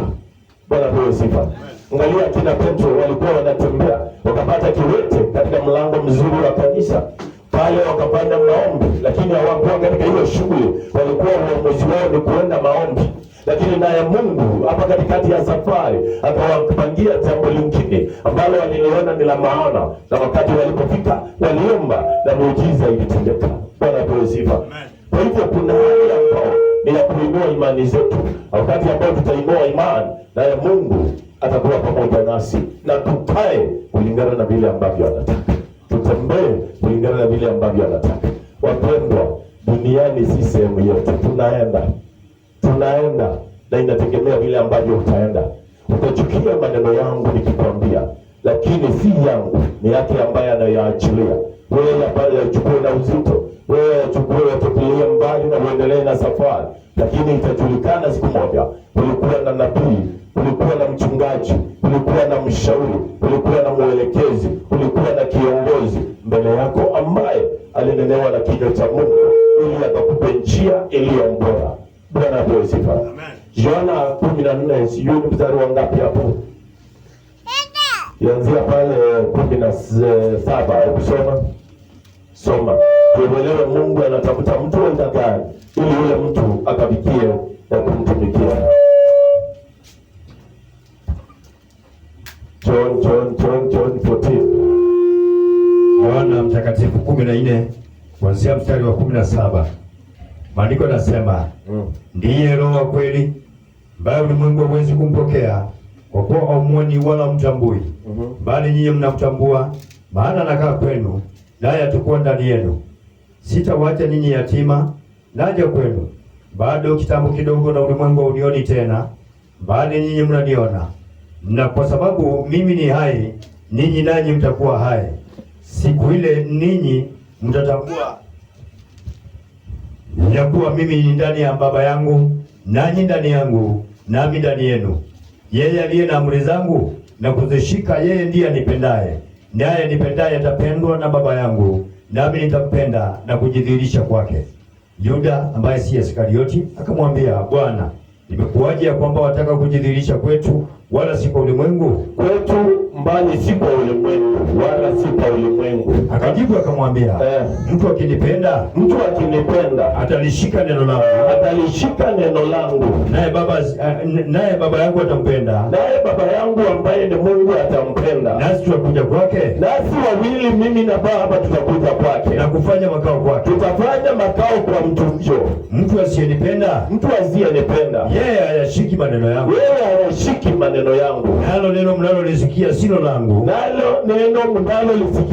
Bwana apewe sifa. Angalia kina Petro walikuwa wanatembea, wakapata kiwete katika mlango mzuri wa kanisa. Pale wakafanya maombi, lakini hawakuwa katika hiyo shughuli. Walikuwa uamuzi wao ni kuenda maombi. Lakini naye Mungu hapa katikati ya safari akawapangia jambo lingine ambalo waliliona ni la maana, na wakati walipofika waliomba na muujiza ilitendeka. Bwana apewe sifa. Kwa hivyo kuna hali ambao ni ya kuinua imani zetu. Wakati ambao tutainua imani, naye Mungu atakuwa pamoja nasi na tukae kulingana na vile ambavyo anataka. Tutembee kulingana na vile ambavyo anataka. Wapendwa, duniani si sehemu yetu, tunaenda na inategemea vile ambavyo utaenda. Utachukia maneno yangu nikikwambia, lakini si yangu, ni yake ambaye anayaachilia. Wewe pale yachukue na uzito, wewe yachukue yatupilie mbali na uendelee na safari. Lakini itajulikana siku moja, ulikuwa na nabii, ulikuwa na mchungaji, ulikuwa na mshauri, ulikuwa na mwelekezi, ulikuwa na kiongozi mbele yako ambaye alinenewa na kinywa cha Mungu ili akakupe njia iliyo bora. Bwana apewe sifa. Amen. Yohana 14, sijui ni mstari wa ngapi hapo? Yanzia pale 17, ukisoma. Soma. Tuelewe Mungu anatafuta mtu wa aina gani ili yule mtu akafikie na kumtumikia. John 14. Yohana mtakatifu 14 kuanzia mstari wa 17. Maandiko yanasema, ndiye Roho wa kweli ambaye ulimwengu hauwezi kumpokea kwa kuwa haumuoni wala mtambui. Bali nyinyi mnamtambua, maana anakaa kwenu naye atakuwa ndani yenu. Sitawaacha ninyi yatima, naja kwenu. Bado kitambo kidogo na ulimwengu haunioni tena, bali nyinyi mnaniona. Na kwa sababu mimi ni hai, ninyi nanyi mtakuwa hai. Siku ile ninyi mtatambua ya kuwa mimi ni ndani ya Baba yangu, nanyi ndani yangu, nami ndani yenu. Yeye aliye na amri zangu na kuzishika, yeye ndiye anipendaye. Naye anipendaye atapendwa na Baba yangu, nami nitampenda na kujidhihirisha kwake. Yuda ambaye si Iskarioti akamwambia, Bwana, imekuwaje ya kwamba wataka kujidhihirisha kwetu wala si kwa ulimwengu? Kwetu mbali si kwa ulimwengu wala si kwa ulimwengu. Akajibu akamwambia, mtu akinipenda atalishika neno langu. Naye baba yangu atampenda. Naye baba yangu ambaye ni Mungu atampenda. Nasi tutakuja kwake. Nasi wawili, mimi na Baba, tutakuja kwake na kufanya makao kwake. Tutafanya makao kwa mtu huyo. Mtu asiyenipenda yeye hayashiki maneno yangu. Nalo neno mnalolisikia silo langu.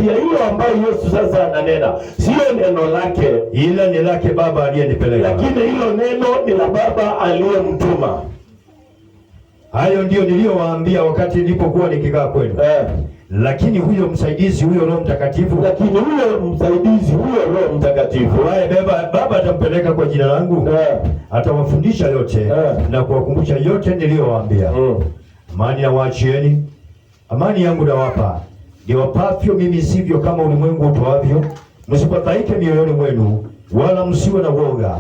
Hilo ambayo Yesu sasa ananena sio neno lake, ila ni lake Baba aliyenipeleka. Lakini hilo neno ni la Baba aliyemtuma. Hayo ndio niliyowaambia wakati nilipokuwa nikikaa kwenu. Lakini huyo msaidizi, huyo Roho Mtakatifu, ambaye Baba atampeleka kwa jina langu, atawafundisha yote na kuwakumbusha yote niliyowaambia. Amani nawaachieni, amani yangu nawapa. Niwapavyo mimi sivyo kama ulimwengu utoavyo. Msifadhaike mioyoni mwenu, wala msiwe na woga.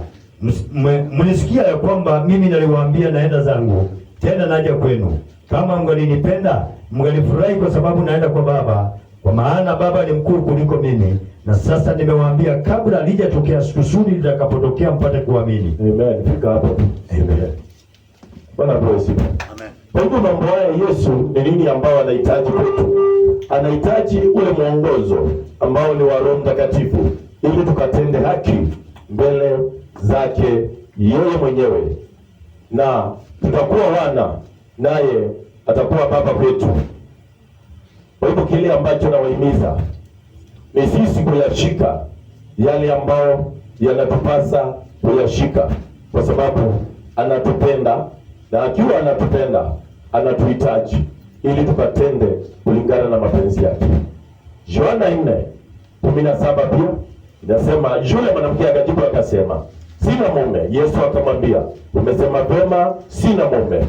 Mlisikia ya kwamba mimi naliwaambia naenda zangu, tena naja kwenu. Kama mngalinipenda, mngalifurahi kwa sababu naenda kwa Baba, kwa maana Baba ni mkuu kuliko mimi. Na sasa nimewaambia kabla halijatokea, kusudi litakapotokea mpate kuamini. Amen. Fika hapo. Amen. Bwana bless you. Amen. Kwa hivyo mambo haya Yesu ni nini ambao anahitaji kwetu? Anahitaji ule mwongozo ambao ni wa Roho Mtakatifu ili tukatende haki mbele zake yeye mwenyewe, na tutakuwa wana naye atakuwa baba kwetu. Kwa hivyo kile ambacho nawahimiza ni sisi kuyashika yale ambao yanatupasa kuyashika, kwa sababu anatupenda, na akiwa anatupenda anatuhitaji ili tukatende kulingana na mapenzi yake. Yohana 4:17 pia inasema, yule mwanamke akajibu akasema, sina mume. Yesu akamwambia, umesema vema, sina mume,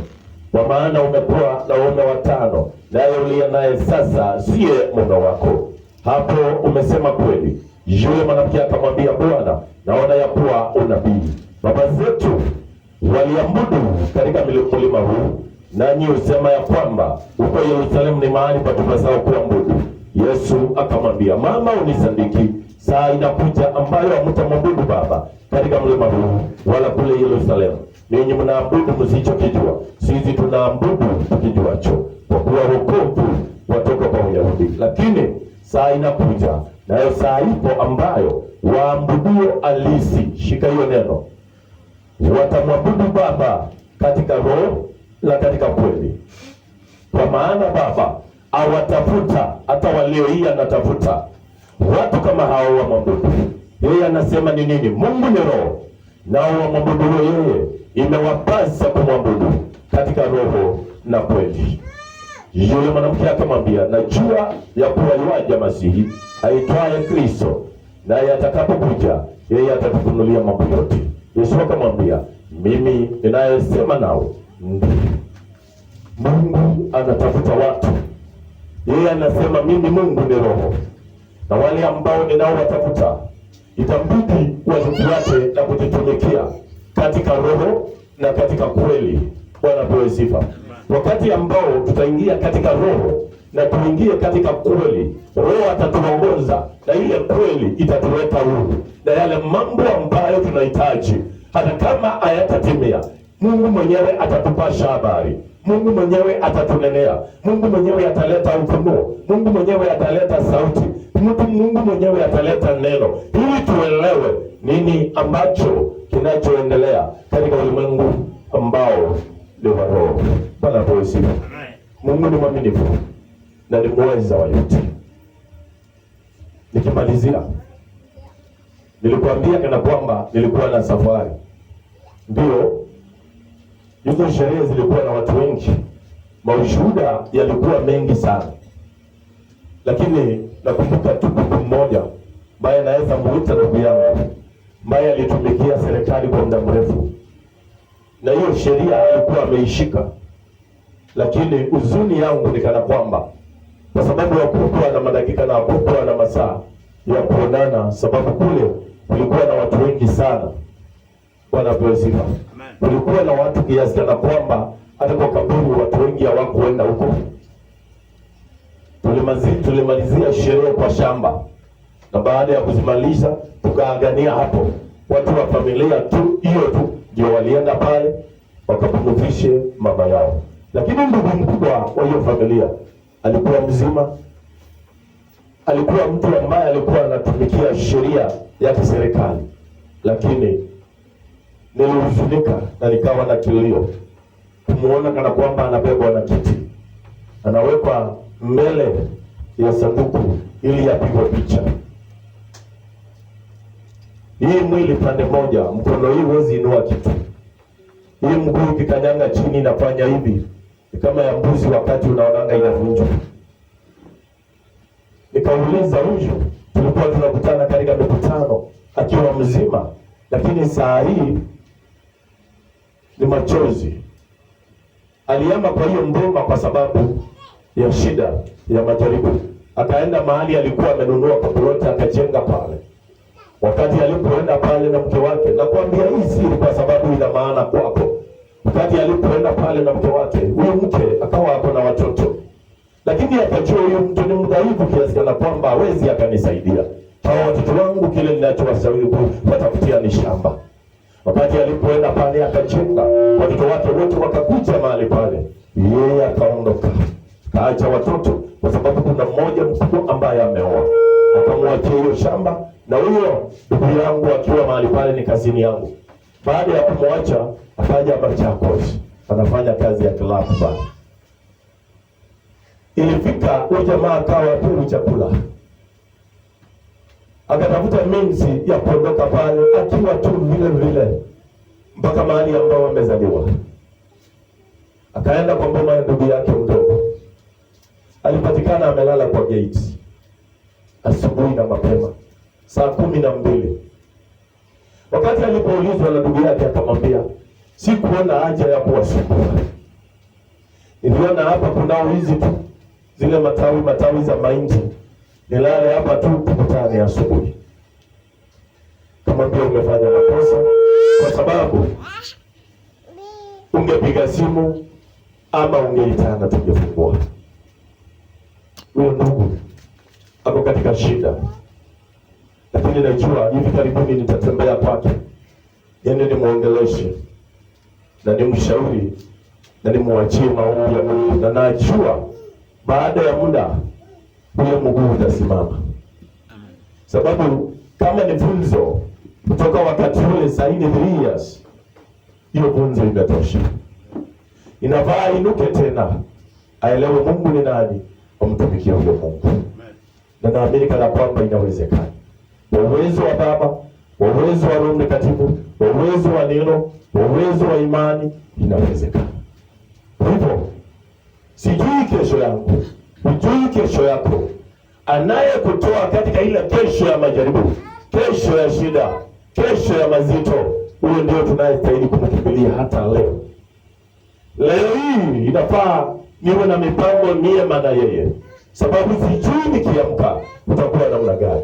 kwa maana umekuwa na waume watano, naye uliye naye sasa siye mume wako. Hapo umesema kweli. Yule mwanamke akamwambia, Bwana, naona ya kuwa unabii. Baba zetu waliabudu katika mlima huu, nanyi husema ya kwamba huko Yerusalemu ni mahali patupasao kuabudu. Yesu akamwambia, mama, unisadiki, saa inakuja ambayo hamtamwabudu Baba katika mlima huu wala kule Yerusalemu. Ninyi mnaabudu msichokijua, sisi tunaabudu tukijuacho, kwa kuwa wokovu watoka kwa Uyahudi. Lakini saa inakuja, nayo saa ipo, ambayo waabuduo halisi, shika hiyo neno, watamwabudu Baba katika roho na katika kweli. Kwa maana Baba awatafuta, hata walio hii anatafuta watu kama hao wamwabudu. Yeye anasema ni nini? Mungu ni roho, nao wamwabudu yeye imewapasa kumwabudu katika roho na kweli. Yule mwanamke akamwambia, najua ya kuwa yuaja Masihi aitwaye Kristo, naye atakapokuja yeye atatufunulia mambo yote. Yesu akamwambia, mimi ninayesema nao ndiye. Mungu anatafuta watu. Yeye anasema mimi Mungu ni roho, na wale ambao ninaowatafuta itambidi wafuate na kujitumikia katika roho na katika kweli. Bwana apewe sifa. Wakati ambao tutaingia katika roho na tuingie katika kweli, roho atatuongoza na ile kweli itatuweka huru, na yale mambo ambayo tunahitaji hata kama hayatatimia, Mungu mwenyewe atatupasha habari. Mungu mwenyewe atatunenea. Mungu mwenyewe ataleta ufunuo. Mungu mwenyewe ataleta sauti. Mungu mwenyewe ataleta neno ili tuelewe nini ambacho kinachoendelea katika ulimwengu ambao ni wa roho. Bwana apewe sifa. Mungu ni mwaminifu na ni mweza wa yote. Nikimalizia, nilikwambia kana kwamba nilikuwa na safari. Ndio, hizo sherehe zilikuwa na watu wengi, maushuhuda yalikuwa mengi sana, lakini nakumbuka tu mtu mmoja ambaye naweza muita ndugu yangu, ambaye alitumikia serikali kwa muda mrefu, na hiyo sheria alikuwa ameishika. Lakini huzuni yangu ni kana kwamba kwa sababu hakukuwa na madakika na hakukuwa na masaa ya kuonana, sababu kule kulikuwa na watu wengi sana. Bwana apewe sifa. Kulikuwa na watu kiasi kana kwamba hata kwa kaburi watu wengi hawakuenda huko. Tulimalizia sherehe kwa shamba, na baada ya kuzimaliza tukaagania hapo. Watu wa familia tu hiyo tu ndio walienda pale wakapumzishe mama yao, lakini ndugu mkubwa wa hiyo familia alikuwa mzima. Alikuwa mtu ambaye alikuwa anatumikia sheria ya kiserikali, lakini nilihuzunika na nikawa na kilio kumuona kana kwamba anabebwa na kiti, anawekwa mbele ya sanduku ili apigwe picha. Hii mwili pande moja, mkono hii huwezi inua kitu, hii mguu ikikanyanga chini inafanya hivi, ni kama ya mbuzi wakati unaonanga inavunjwa. Nikauliza, huyu tulikuwa tunakutana katika mikutano akiwa mzima, lakini saa hii ni machozi. Aliama kwa hiyo ngoma kwa sababu ya shida ya majaribu. Akaenda mahali alikuwa amenunua kaburoti akajenga pale. Wakati alipoenda pale na mke wake, nakwambia hii si kwa sababu ina maana kwako. Wakati alipoenda pale na mke wake, huyo mke akawa hapo na watoto, lakini akajua huyo mtu ni mdhaifu kiasi kana kwamba hawezi akanisaidia. Hawa watoto wangu kile ninachowashauri watafutia ni shamba. Wakati alipoenda pale akajenga, watoto wake wote wakakuja mahali pale, Yeye akaondoka, kaacha watoto, kwa sababu kuna mmoja mkubwa ambaye ameoa, akamwachia hiyo shamba, na huyo ndugu yangu akiwa mahali pale ni kazini yangu. Baada ya kumwacha akaja Machakos, anafanya kazi ya klabu pale. Ilifika huyo jamaa akawa pewi chakula, akatafuta minsi ya kuondoka pale akiwa tu vile vile mpaka mahali ambao wamezaliwa. Akaenda kwa mboma ya ndugu yake mdogo, alipatikana amelala kwa gate asubuhi na mapema saa 12. Wakati alipoulizwa na ndugu yake akamwambia, sikuona haja ya kuwasumbua, niliona hapa kuna wizi tu, zile matawi za mahindi, nilale hapa tu tukutane asubuhi. Kamwambia, umefanya makosa, kwa sababu ungepiga simu ama ungeitana tungefungua. Huyo ndugu ako katika shida, lakini najua hivi karibuni nitatembea kwake, niende nimuongeleshe na nimshauri na nimwachie maombi ya Mungu, na najua baada ya muda huyo mguu utasimama. Sababu kama ni funzo kutoka wakati ule saini 3 years, hiyo funzo imetosha. Inafaa inuke tena, aelewe Mungu ni nani, amtumikie huyo Mungu. Na naamini kana kwamba inawezekana, kwa uwezo wa Baba, kwa uwezo wa Roho Mtakatifu, kwa uwezo wa neno, kwa uwezo wa imani, inawezekana. Hivyo sijui kesho yangu, hujui kesho yako. Anayekutoa katika ile kesho ya majaribu, kesho ya shida, kesho ya mazito, huyo ndio tunayestahili kumkimbilia hata leo. Leo hii inafaa niwe na mipango miema na yeye, sababu sijui nikiamka utakuwa namna gani.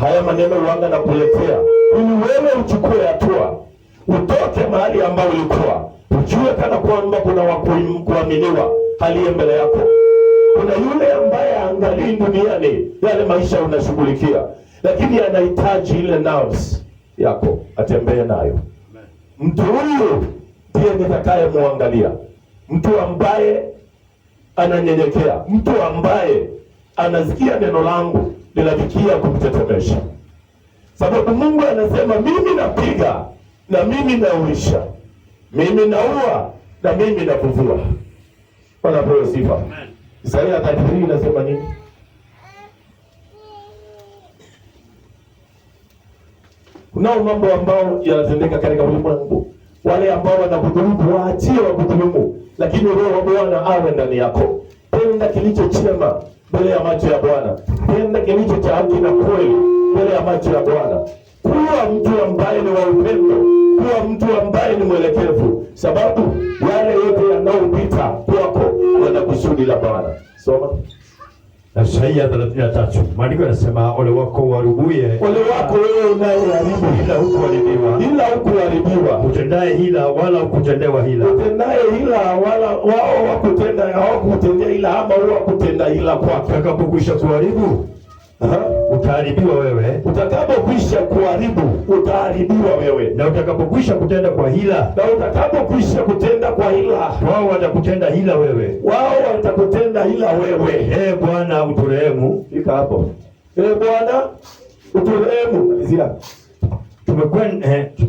Haya maneno wanga na kuletea ili wewe uchukue hatua, utoke mahali ambao ulikuwa, ujue kana kwamba kuna wakuaminiwa aliye mbele yako. Kuna yule ambaye angalii duniani yale maisha unashughulikia, lakini anahitaji ile nerves yako atembee nayo. Mtu huyu ndiye nitakaye muangalia, mtu ambaye ananyenyekea, mtu ambaye anasikia neno langu linafikia kumtetemesha. Sababu Mungu anasema, mimi napiga na mimi nauisha, mimi naua na mimi nafufua. Bwana apewe sifa. Isaia 33 inasema nini? Kunao mambo ambao yanatendeka katika ulimwengu. Wale ambao wanakudhulumu waachie wakudhulumu, lakini Roho wa Bwana awe ndani yako. Tenda kilicho chema mbele ya macho ya Bwana, tenda kilicho cha haki na kweli mbele ya macho ya Bwana. Kuwa mtu ambaye ni wa upendo, kuwa mtu ambaye ni mwelekevu, sababu yale yote yanayopita kwako yana kusudi la Bwana. Soma Isaia 33. Maandiko yanasema, ole wako uharibuye, ole wako wewe unayeharibu, ila hukuharibiwa, utendaye hila wala hukutendewa hila, utendaye hila wala wao hawakutendea hila, ama wao wakutenda hila kwako. Utakapokwisha kuharibu utaharibiwa wewe, utakapokwisha kuharibu utaharibiwa wewe, na utakapokwisha kutenda kwa hila, na utakapokwisha kutenda kwa hila, wao watakutenda hila wewe, wao watakutenda hila wewe. Bwana uturehemu. Fika hapo. Bwana uturehemu. Malizia.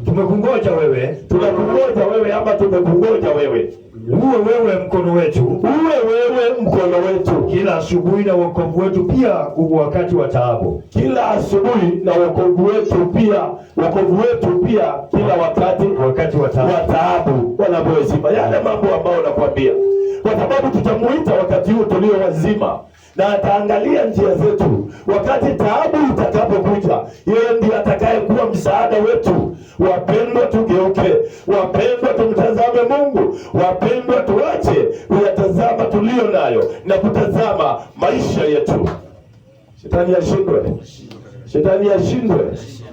Tumekungoja wewe, tunakungoja wewe, ama tumekungoja wewe. Uwe wewe mkono wetu, uwe wewe mkono wetu, kila asubuhi, na wokovu wetu pia wakati wa taabu. Kila asubuhi na wokovu wetu pia kila wakati wa taabu. Wanapewa sifa. Yale mambo ambayo nakwambia, kwa sababu tutamuita wakati huu tulio wazima, na ataangalia njia zetu wakati taabu itakapokuja. Yeye ndiye atakayekuwa msaada wetu. Wapendwa, tugeuke. Wapendwa, tumtazame Mungu. Wapendwa, tuache kuyatazama tulio nayo na kutazama maisha yetu. Shetani ashindwe.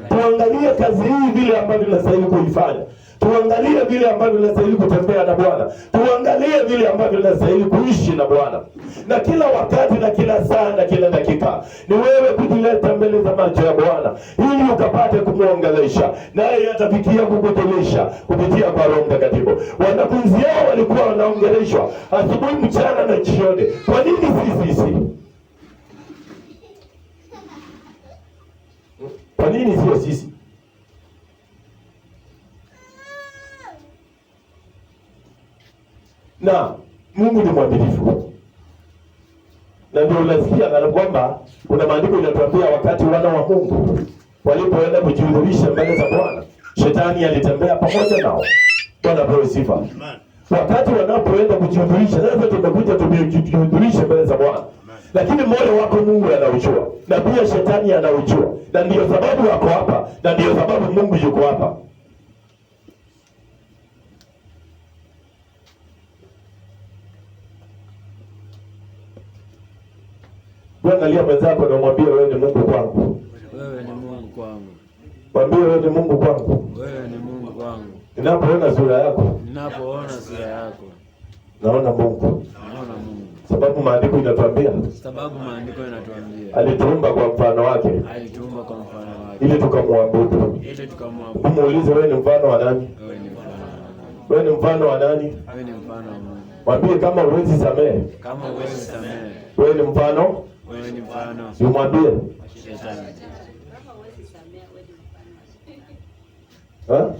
Tuangalie kazi hii vile ambavyo tunastahili kuifanya. tuangalie vile ambavyo tunastahili kutembea na Bwana, tuangalie vile ambavyo tunastahili kuishi na Bwana, na kila wakati na kila saa na kila dakika ni wewe kujileta mbele za macho ya Bwana ili ukapate kumwongelesha, naye atafikia kukujulisha kupitia kwa Roho Mtakatifu. Wanafunzi hao walikuwa wanaongeleshwa asubuhi, mchana na jioni. Kwa nini sisi? Kwa nini sio sisi? Na Mungu ni mwaminifu, na ndio unasikia kana kwamba kuna maandiko yanatuambia wakati wana wa Mungu walipoenda kujihudhurisha mbele za Bwana, shetani alitembea pamoja nao. Bwana apewe sifa. Wakati wanapoenda kujihudhurisha, sasa tumekuja tujihudhurishe mbele za Bwana, lakini moyo wako Mungu anaujua, na pia shetani anaujua, na ndio sababu wako hapa, na ndio sababu Mungu yuko hapa. Angalia mwenzako na mwambie wewe ni Mungu kwangu. Wewe ni Mungu kwangu. Mwambie wewe ni Mungu kwangu. Wewe ni Mungu kwangu. Ninapoona sura yako, naona Mungu. Sababu maandiko inatuambia. Alituumba kwa mfano wake. Ili tukamwabudu. Muulize wewe ni mfano wa nani? Wewe ni mfano wa nani? Wewe ni mfano wa Mungu. Mwambie kama huwezi samehe. Wewe ni mfano? Wewe ni mfano. Simwambie. Shetani. Kama huwezi samea, wewe ni mfano.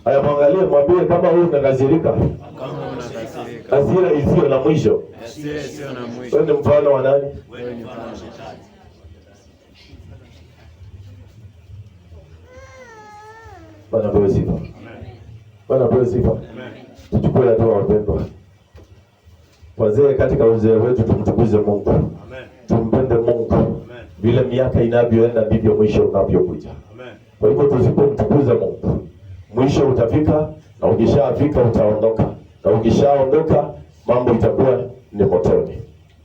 Haya, mwangalie, mwambie kama wewe unakasirika. Kama unakasirika. Hasira isiyo na mwisho. Hasira isiyo na mwisho. Wewe ni mfano wa nani? Wewe ni mfano wa Shetani. Bwana apewe sifa. Bwana apewe sifa. Tuchukue hatua wapendwa. Wazee katika uzee wetu tumtukuze Mungu. Amen. Tumpende Mungu. Amen. Vile miaka inavyoenda ndivyo mwisho unavyokuja. Amen. Kwa hivyo tusipomtukuza Mungu, mwisho utafika, na ukishafika utaondoka. Na ukishaondoka mambo itakuwa ni motoni.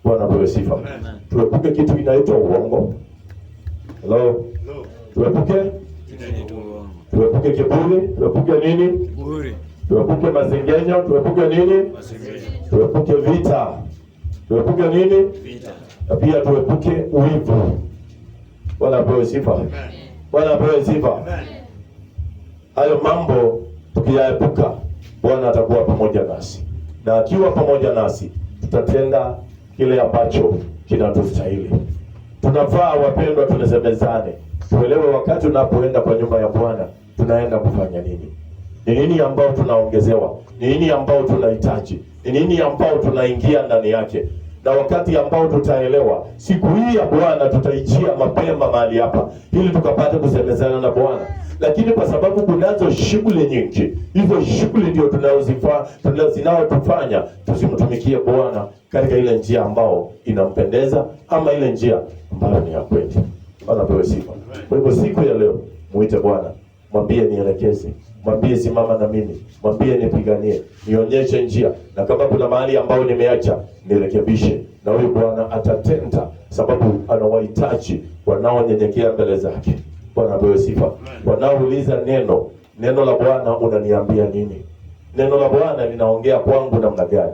Bwana apewe sifa. Amen. Tuepuke kitu inaitwa uongo. Hello. Tuepuke kiburi, tuepuke nini? Kiburi. Tuepuke masengenyo, tuepuke nini? Masengenyo. Tuepuke vita. Tuepuke nini? Vita. Na pia tuepuke uivu. Bwana apewe sifa. Bwana apewe sifa. Hayo mambo tukiyaepuka, Bwana atakuwa pamoja nasi. Na akiwa pamoja nasi, tutatenda kile ambacho kinatustahili. Tunafaa wapendwa, tunasemezane. Tuelewe wakati unapoenda kwa nyumba ya Bwana, tunaenda kufanya nini? Ni nini ambao tunaongezewa? Ni nini ambao tunahitaji? Ni nini ambao tunaingia ndani yake? Na wakati ambao tutaelewa siku hii ya Bwana, tutaijia mapema mahali hapa ili tukapate kusemezana na Bwana. Lakini kwa sababu kunazo shughuli nyingi, hizo shughuli ndio zinaotufanya tusimtumikie Bwana katika ile njia ambao inampendeza, ama ile njia ambayo ni ya kweli. Bwana apewe sifa. Kwa hivyo siku ya leo muite Bwana, mwambie nielekeze, mwambie simama na mimi, mwambie nipiganie, nionyeshe njia, na kama kuna mahali ambao nimeacha nirekebishe. Na huyu Bwana atatenda, sababu anawahitaji wanaonyenyekea mbele zake. Bwana apewe sifa. Wanaouliza neno la Bwana unaniambia nini? Neno la Bwana linaongea kwangu namna gani?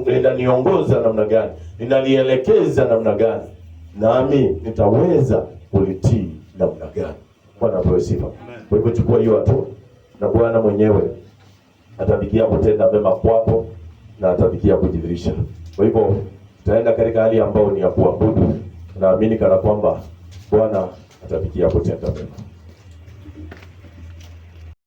Linaniongoza namna gani? Linanielekeza namna gani? Nami nitaweza kulitii namna gani? Bwana apewe sifa. Kwa hivyo chukua hiyo hatua, na Bwana mwenyewe atafikia kutenda mema kwako na atafikia kujidhihirisha. Kwa hivyo tutaenda katika hali ambayo ni ya kuabudu. Naamini kana kwamba Bwana atafikia kutenda mema.